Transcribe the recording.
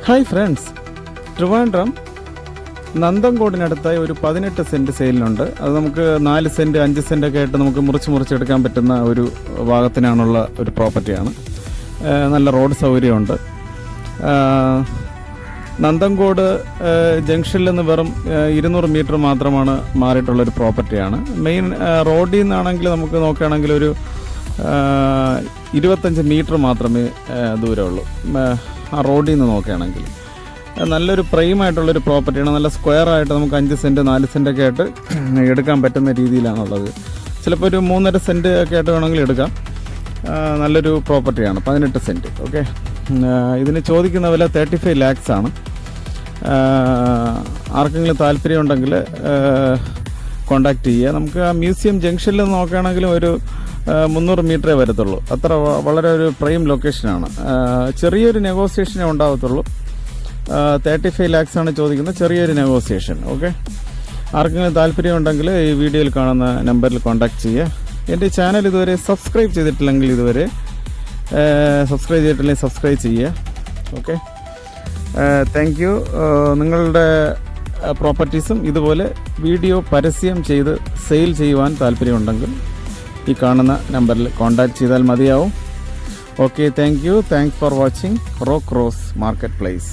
Hi friends, Trivandrum നന്തൻകോടിനടുത്തായി ഒരു 18 cent സെയിലിനുണ്ട്. അത് നമുക്ക് 4 സെൻറ്റ് 5 സെൻറ്റൊക്കെ ആയിട്ട് നമുക്ക് മുറിച്ചെടുക്കാൻ പറ്റുന്ന ഒരു ഭാഗത്തിനാണുള്ള ഒരു പ്രോപ്പർട്ടിയാണ്. നല്ല റോഡ് സൗകര്യമുണ്ട്. നന്തൻകോട് ജംഗ്ഷനിൽ നിന്ന് വെറും 200 മീറ്റർ മാത്രമാണ് മാറിയിട്ടുള്ളൊരു പ്രോപ്പർട്ടിയാണ്. മെയിൻ റോഡിൽ നിന്നാണെങ്കിൽ നമുക്ക് നോക്കുകയാണെങ്കിൽ ഒരു 25 മീറ്റർ മാത്രമേ ദൂരമുള്ളൂ. ആ റോഡിൽ നിന്ന് നോക്കുകയാണെങ്കിൽ നല്ലൊരു പ്രൈമായിട്ടുള്ളൊരു പ്രോപ്പർട്ടിയാണ്. നല്ല സ്ക്വയറായിട്ട് നമുക്ക് 5 സെൻറ്റ് 4 സെൻറ്റൊക്കെ ആയിട്ട് എടുക്കാൻ പറ്റുന്ന രീതിയിലാണുള്ളത്. ചിലപ്പോൾ ഒരു 3.5 സെൻറ്റ് ഒക്കെ ആയിട്ട് വേണമെങ്കിൽ എടുക്കാം. നല്ലൊരു പ്രോപ്പർട്ടിയാണ്. 18 സെൻറ്റ്. ഓക്കെ, ഇതിന് ചോദിക്കുന്ന വില 35 lakhs ആണ്. ആർക്കെങ്കിലും താല്പര്യമുണ്ടെങ്കിൽ കോണ്ടാക്ട് ചെയ്യുക. നമുക്ക് ആ മ്യൂസിയം ജംഗ്ഷനിൽ നോക്കുകയാണെങ്കിലും ഒരു 300 മീറ്ററേ വരത്തുള്ളൂ. അത്ര വളരെ ഒരു പ്രൈം ലൊക്കേഷനാണ്. ചെറിയൊരു നെഗോസിയേഷനേ ഉണ്ടാകത്തുള്ളൂ. 35 lakhs ആണ് ചോദിക്കുന്നത്. ചെറിയൊരു നെഗോസിയേഷൻ. ഓക്കെ, ആർക്കെങ്കിലും താല്പര്യമുണ്ടെങ്കിൽ ഈ വീഡിയോയിൽ കാണുന്ന നമ്പറിൽ കോൺടാക്ട് ചെയ്യുക. എൻ്റെ ചാനൽ ഇതുവരെ സബ്സ്ക്രൈബ് ചെയ്തിട്ടില്ലെങ്കിൽ സബ്സ്ക്രൈബ് ചെയ്യുക. Okay, thank you. നിങ്ങളുടെ പ്രോപ്പർട്ടീസും ഇതുപോലെ വീഡിയോ പരസ്യം ചെയ്ത് സെയിൽ ചെയ്യുവാൻ താല്പര്യമുണ്ടെങ്കിൽ ഈ കാണുന്ന നമ്പറിൽ കോൺടാക്ട് ചെയ്താൽ മതിയാവും. Okay, thank you. Thanks for watching rock rose market place.